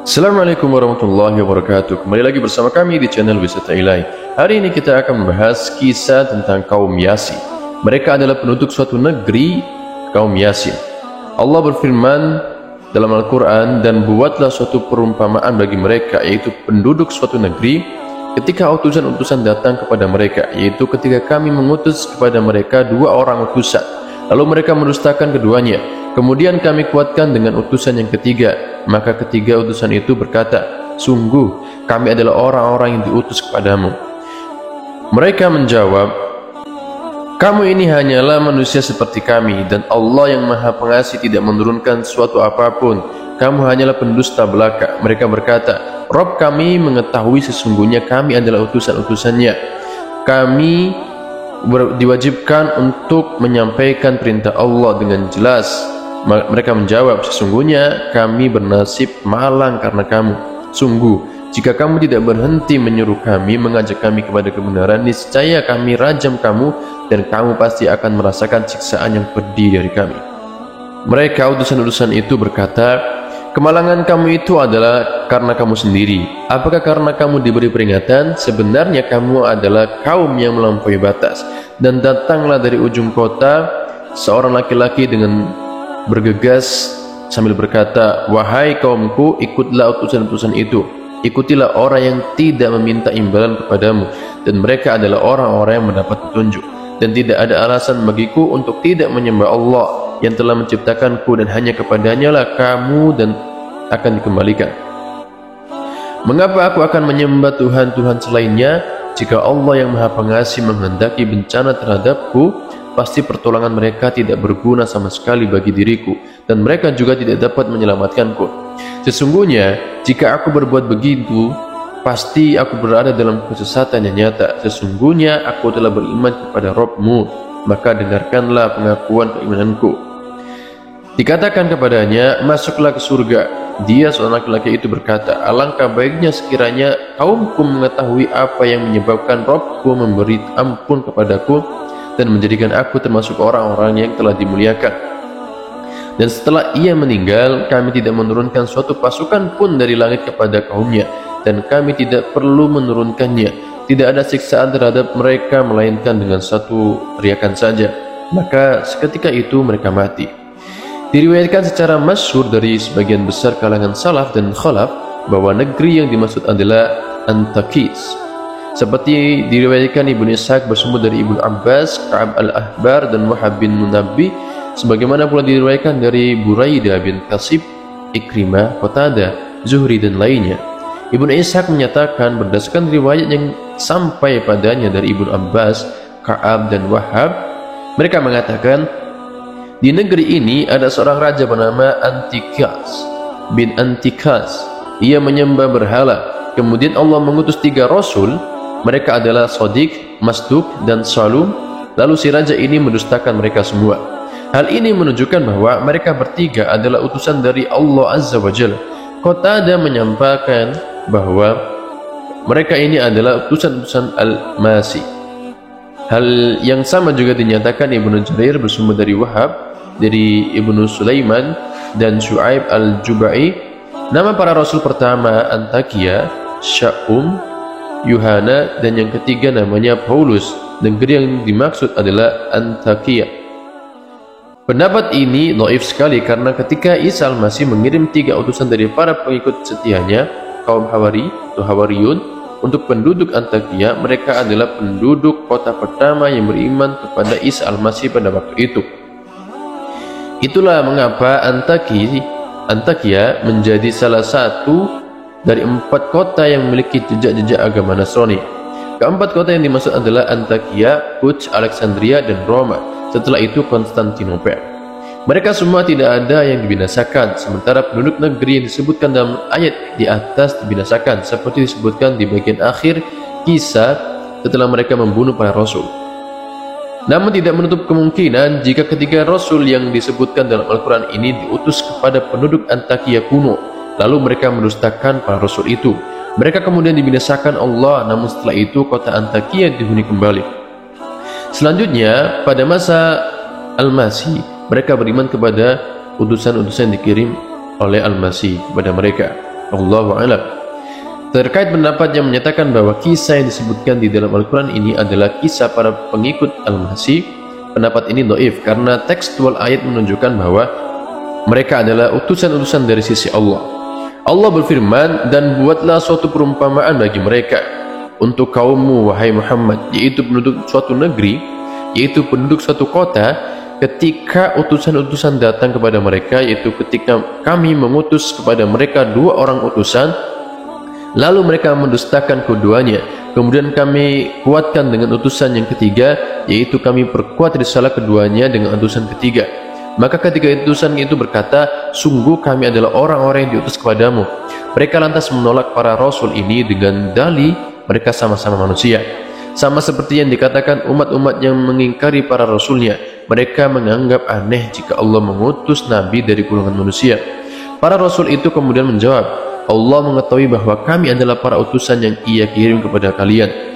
Assalamualaikum warahmatullahi wabarakatuh. Kembali lagi bersama kami di channel Wisata Ilahi. Hari ini kita akan membahas kisah tentang kaum Yasin. Mereka adalah penduduk suatu negeri, kaum Yasin. Allah berfirman dalam Al-Quran, dan buatlah suatu perumpamaan bagi mereka, yaitu penduduk suatu negeri, ketika utusan-utusan datang kepada mereka, yaitu ketika kami mengutus kepada mereka dua orang utusan, lalu mereka mendustakan keduanya. Kemudian kami kuatkan dengan utusan yang ketiga, maka ketiga utusan itu berkata, sungguh kami adalah orang-orang yang diutus kepadamu. Mereka menjawab, kamu ini hanyalah manusia seperti kami, dan Allah yang Maha Pengasih tidak menurunkan suatu apapun. Kamu hanyalah pendusta belaka. Mereka berkata, Rob kami mengetahui sesungguhnya kami adalah utusan-utusannya. Kami diwajibkan untuk menyampaikan perintah Allah dengan jelas. Mereka menjawab, sesungguhnya kami bernasib malang karena kamu. Sungguh, jika kamu tidak berhenti menyuruh kami, mengajak kami kepada kebenaran, niscaya kami rajam kamu, dan kamu pasti akan merasakan siksaan yang pedih dari kami. Mereka, utusan-utusan itu berkata, kemalangan kamu itu adalah karena kamu sendiri. Apakah karena kamu diberi peringatan? Sebenarnya kamu adalah kaum yang melampaui batas. Dan datanglah dari ujung kota seorang laki-laki dengan bergegas sambil berkata, wahai kaumku, ikutlah utusan-utusan itu, ikutilah orang yang tidak meminta imbalan kepadamu, dan mereka adalah orang-orang yang mendapat petunjuk. Dan tidak ada alasan bagiku untuk tidak menyembah Allah yang telah menciptakanku, dan hanya kepadanya lah kamu dan akan dikembalikan. Mengapa aku akan menyembah Tuhan-Tuhan selainnya? Jika Allah yang Maha Pengasih menghendaki bencana terhadapku, pasti pertolongan mereka tidak berguna sama sekali bagi diriku, dan mereka juga tidak dapat menyelamatkanku. Sesungguhnya, jika aku berbuat begitu, pasti aku berada dalam kesesatan yang nyata. Sesungguhnya aku telah beriman kepada Rabb-Mu, maka dengarkanlah pengakuan keimananku. Dikatakan kepadanya, masuklah ke surga. Dia, seorang laki-laki itu berkata, alangkah baiknya sekiranya kaumku mengetahui apa yang menyebabkan Rabb-Ku memberi ampun kepadaku dan menjadikan aku termasuk orang-orang yang telah dimuliakan. Dan setelah ia meninggal, kami tidak menurunkan suatu pasukan pun dari langit kepada kaumnya, dan kami tidak perlu menurunkannya. Tidak ada siksaan terhadap mereka melainkan dengan satu teriakan saja, maka seketika itu mereka mati. Diriwayatkan secara masyhur dari sebagian besar kalangan salaf dan khalaf bahwa negeri yang dimaksud adalah Antakis. Seperti diriwayatkan Ibnu Ishaq bersumber dari Ibnu Abbas, Ka'ab al-Ahbar, dan Wahab bin Munabbi, sebagaimana pula diriwayatkan dari Buraidah bin Qasib, Ikrimah, Qatadah, Zuhri, dan lainnya. Ibnu Ishaq menyatakan berdasarkan riwayat yang sampai padanya dari Ibnu Abbas, Ka'ab, dan Wahab, mereka mengatakan, di negeri ini ada seorang raja bernama Antikas bin Antikas. Ia menyembah berhala. Kemudian Allah mengutus 3 rasul. Mereka adalah Shadiq, Masduq, dan Salum. Lalu si raja ini mendustakan mereka semua. Hal ini menunjukkan bahwa mereka bertiga adalah utusan dari Allah Azza wa Jalla. Qatadah menyampaikan bahwa mereka ini adalah utusan-utusan Al-Masih. Hal yang sama juga dinyatakan Ibnu Jarir bersumber dari Wahab, dari Ibnu Sulaiman, dan Syu'aib al-Jubai. Nama para rasul pertama Antakia, Sya'um, Yuhana, dan yang ketiga namanya Paulus. Negeri yang dimaksud adalah Antakia. Pendapat ini dhaif sekali karena ketika Isa al-Masih mengirim 3 utusan dari para pengikut setianya, kaum Hawari atau Hawariyun, untuk penduduk Antakia, mereka adalah penduduk kota pertama yang beriman kepada Isa al-Masih pada waktu itu. Itulah mengapa Antakia menjadi salah satu dari 4 kota yang memiliki jejak-jejak agama Nasrani. Keempat kota yang dimaksud adalah Antakia, Quds, Alexandria, dan Roma. Setelah itu Konstantinopel. Mereka semua tidak ada yang dibinasakan, sementara penduduk negeri yang disebutkan dalam ayat di atas dibinasakan, seperti disebutkan di bagian akhir kisah setelah mereka membunuh para rasul. Namun tidak menutup kemungkinan jika ketiga rasul yang disebutkan dalam Al-Quran ini diutus kepada penduduk Antakia kuno, lalu mereka mendustakan para rasul itu. Mereka kemudian dibinasakan Allah, namun setelah itu kota Antakia dihuni kembali. Selanjutnya, pada masa Al-Masih, mereka beriman kepada utusan-utusan dikirim oleh Al-Masih kepada mereka. Allahu a'lam. Terkait pendapat yang menyatakan bahwa kisah yang disebutkan di dalam Al-Quran ini adalah kisah para pengikut Al-Masih, pendapat ini dhaif karena tekstual ayat menunjukkan bahwa mereka adalah utusan-utusan dari sisi Allah. Allah berfirman, dan buatlah suatu perumpamaan bagi mereka untuk kaummu wahai Muhammad, yaitu penduduk suatu negeri, yaitu penduduk suatu kota, ketika utusan-utusan datang kepada mereka, yaitu ketika kami mengutus kepada mereka 2 orang utusan, lalu mereka mendustakan keduanya. Kemudian kami kuatkan dengan utusan yang ketiga, yaitu kami perkuat risalah keduanya dengan utusan ketiga. Maka ketika utusan itu berkata, sungguh kami adalah orang-orang yang diutus kepadamu. Mereka lantas menolak para rasul ini dengan dalih mereka sama-sama manusia. Sama seperti yang dikatakan umat-umat yang mengingkari para rasulnya. Mereka menganggap aneh jika Allah mengutus nabi dari golongan manusia. Para rasul itu kemudian menjawab, Allah mengetahui bahwa kami adalah para utusan yang Ia kirim kepada kalian.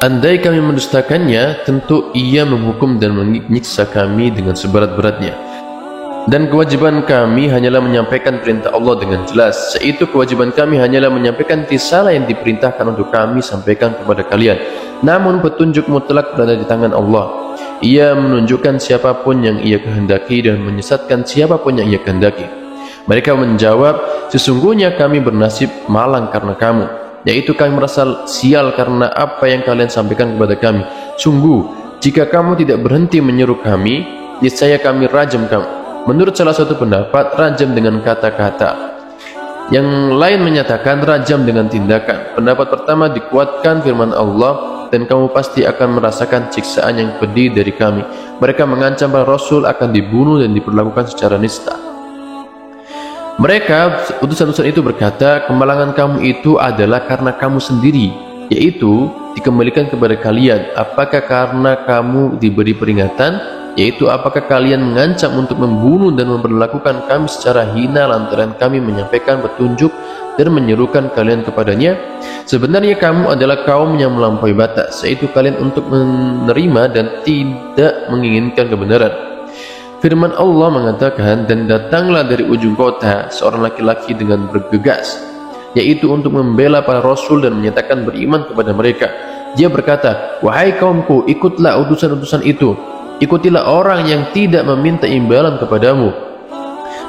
Andai kami mendustakannya, tentu Ia menghukum dan menyiksa kami dengan seberat-beratnya. Dan kewajiban kami hanyalah menyampaikan perintah Allah dengan jelas, yaitu kewajiban kami hanyalah menyampaikan risalah yang diperintahkan untuk kami sampaikan kepada kalian. Namun petunjuk mutlak berada di tangan Allah. Ia menunjukkan siapapun yang Ia kehendaki dan menyesatkan siapapun yang Ia kehendaki. Mereka menjawab, sesungguhnya kami bernasib malang karena kamu, yaitu kami merasa sial karena apa yang kalian sampaikan kepada kami. Sungguh, jika kamu tidak berhenti menyeru kami, niscaya kami rajam kamu. Menurut salah satu pendapat, rajam dengan kata-kata. Yang lain menyatakan rajam dengan tindakan. Pendapat pertama dikuatkan firman Allah, dan kamu pasti akan merasakan siksaan yang pedih dari kami. Mereka mengancam para rasul akan dibunuh dan diperlakukan secara nista. Mereka, utusan-utusan itu berkata, kemalangan kamu itu adalah karena kamu sendiri, yaitu dikembalikan kepada kalian. Apakah karena kamu diberi peringatan, yaitu apakah kalian mengancam untuk membunuh dan memperlakukan kami secara hina lantaran kami menyampaikan petunjuk dan menyerukan kalian kepadanya? Sebenarnya kamu adalah kaum yang melampaui batas, yaitu kalian untuk menerima dan tidak menginginkan kebenaran. Firman Allah mengatakan, dan datanglah dari ujung kota seorang laki-laki dengan bergegas, yaitu untuk membela para rasul dan menyatakan beriman kepada mereka. Dia berkata, wahai kaumku, ikutlah utusan-utusan itu, ikutilah orang yang tidak meminta imbalan kepadamu,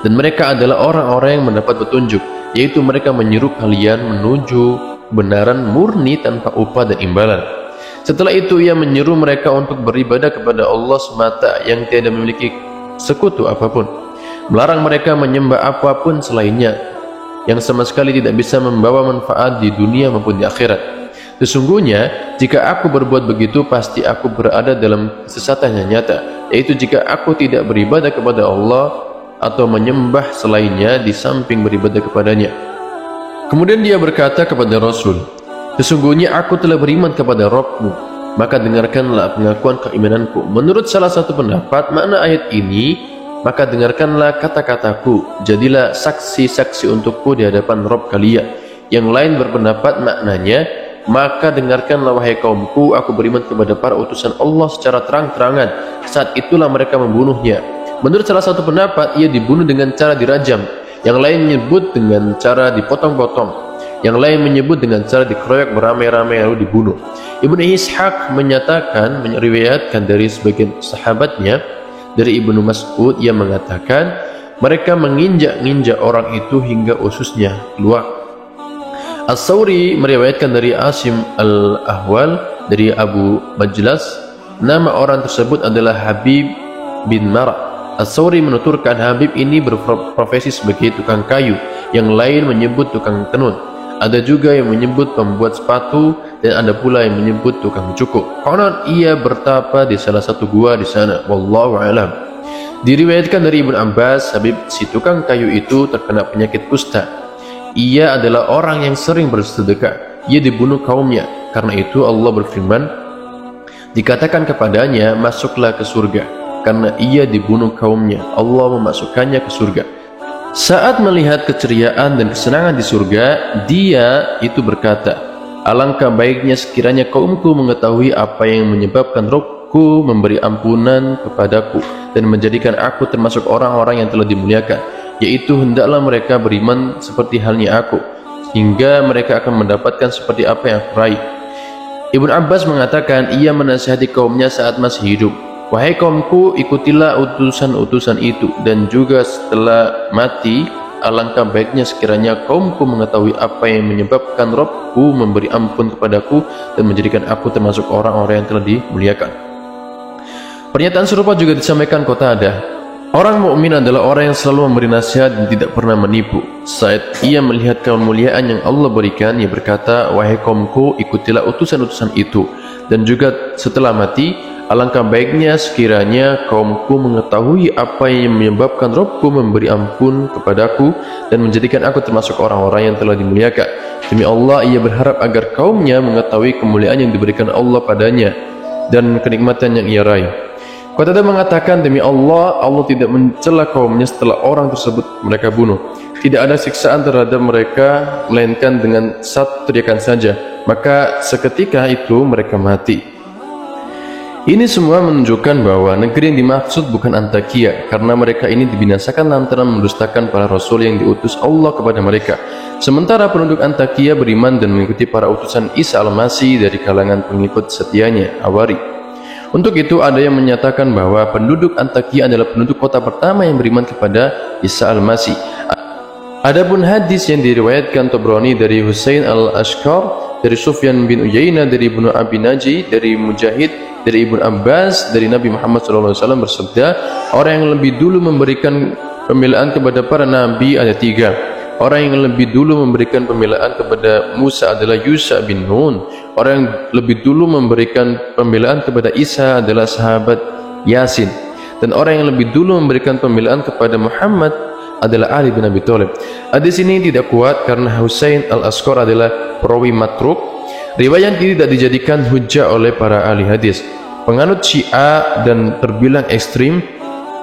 dan mereka adalah orang-orang yang mendapat petunjuk, yaitu mereka menyeru kalian menuju kebenaran murni tanpa upah dan imbalan. Setelah itu ia menyeru mereka untuk beribadah kepada Allah semata yang tidak memiliki sekutu apapun, melarang mereka menyembah apapun selainnya yang sama sekali tidak bisa membawa manfaat di dunia maupun di akhirat. Sesungguhnya jika aku berbuat begitu, pasti aku berada dalam kesesatan yang nyata, yaitu jika aku tidak beribadah kepada Allah atau menyembah selainnya di samping beribadah kepadanya. Kemudian dia berkata kepada Rasul, sesungguhnya aku telah beriman kepada Rabbmu, maka dengarkanlah pengakuan keimananku. Menurut salah satu pendapat makna ayat ini, maka dengarkanlah kata-kataku, jadilah saksi-saksi untukku di hadapan Rabb kalian. Yang lain berpendapat maknanya, maka dengarkanlah wahai kaumku, aku beriman kepada para utusan Allah secara terang-terangan. Saat itulah mereka membunuhnya. Menurut salah satu pendapat, ia dibunuh dengan cara dirajam. Yang lain menyebut dengan cara dipotong-potong. Yang lain menyebut dengan cara dikeroyok beramai-ramai lalu dibunuh. Ibnu Ishaq menyatakan, meriwayatkan dari sebagian sahabatnya, dari Ibnu Mas'ud, yang mengatakan mereka menginjak-injak orang itu hingga ususnya keluar. As-Sawri meriwayatkan dari Asim al-Ahwal dari Abu Majlas, nama orang tersebut adalah Habib bin Mara. As-Sawri menuturkan Habib ini berprofesi sebagai tukang kayu, yang lain menyebut tukang tenun. Ada juga yang menyebut pembuat sepatu, dan ada pula yang menyebut tukang cukur. Konon ia bertapa di salah satu gua di sana. Wallahu a'lam. Diriwayatkan dari Ibnu Abbas, Habib si tukang kayu itu terkena penyakit kusta. Ia adalah orang yang sering bersedekah. Ia dibunuh kaumnya. Karena itu Allah berfirman, dikatakan kepadanya, masuklah ke surga. Karena ia dibunuh kaumnya, Allah memasukkannya ke surga. Saat melihat keceriaan dan kesenangan di surga, dia itu berkata, alangkah baiknya sekiranya kaumku mengetahui apa yang menyebabkan Rabbku memberi ampunan kepadaku dan menjadikan aku termasuk orang-orang yang telah dimuliakan. yaitu hendaklah mereka beriman seperti halnya aku, hingga mereka akan mendapatkan seperti apa yang aku raih. Ibnu Abbas mengatakan, ia menasihati kaumnya saat masih hidup, wahai kaumku, ikutilah utusan-utusan itu, dan juga setelah mati, alangkah baiknya sekiranya kaumku mengetahui apa yang menyebabkan Rabbku memberi ampun kepadaku dan menjadikan aku termasuk orang-orang yang telah dimuliakan. Pernyataan serupa juga disampaikan Qatadah. Orang mukmin adalah orang yang selalu memberi nasihat dan tidak pernah menipu. Saat ia melihat kemuliaan yang Allah berikan, ia berkata, wahai kaumku, ikutilah utusan-utusan itu, dan juga setelah mati, alangkah baiknya sekiranya kaumku mengetahui apa yang menyebabkan Rabbku memberi ampun kepadaku dan menjadikan aku termasuk orang-orang yang telah dimuliakan. Demi Allah, ia berharap agar kaumnya mengetahui kemuliaan yang diberikan Allah padanya dan kenikmatan yang ia raih. Qatadah mengatakan, demi Allah, Allah tidak mencela kaumnya setelah orang tersebut mereka bunuh. Tidak ada siksaan terhadap mereka, melainkan dengan satu teriakan saja, maka seketika itu mereka mati. Ini semua menunjukkan bahwa negeri yang dimaksud bukan Antakia, karena mereka ini dibinasakan lantaran mendustakan para rasul yang diutus Allah kepada mereka. Sementara penduduk Antakia beriman dan mengikuti para utusan Isa al-Masih dari kalangan pengikut setianya, Awari. Untuk itu ada yang menyatakan bahwa penduduk Antakia adalah penduduk kota pertama yang beriman kepada Isa al-Masih. Adapun hadis yang diriwayatkan Tabrani dari Husain al-Ashqar, dari Sufyan bin Uyainah, dari Ibnu Abi Najih, dari Mujahid, dari Ibnu Abbas, dari Nabi Muhammad SAW bersabda, orang yang lebih dulu memberikan pembelaan kepada para nabi ada tiga. Orang yang lebih dulu memberikan pembelaan kepada Musa adalah Yusha bin Nun. Orang yang lebih dulu memberikan pembelaan kepada Isa adalah sahabat Yasin. Dan orang yang lebih dulu memberikan pembelaan kepada Muhammad adalah Ali bin Abi Thalib. Hadis ini tidak kuat karena Husain al-Ashqar adalah perawi matruk. Riwayat ini tidak dijadikan hujjah oleh para ahli hadis, penganut Syiah, dan terbilang ekstrim,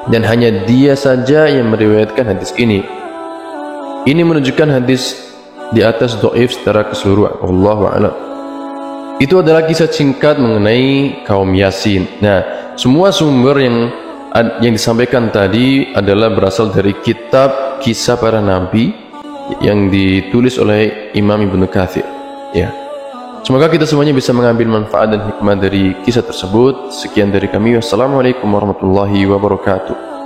dan hanya dia saja yang meriwayatkan hadis ini. Ini menunjukkan hadis di atas dhaif secara keseluruhan. Wallahu a'lam. Itu adalah kisah singkat mengenai kaum Yasin. Nah, semua sumber yang disampaikan tadi adalah berasal dari kitab Kisah Para Nabi yang ditulis oleh Imam Ibnu Katsir. Ya. Semoga kita semuanya bisa mengambil manfaat dan hikmah dari kisah tersebut. Sekian dari kami. Wassalamualaikum warahmatullahi wabarakatuh.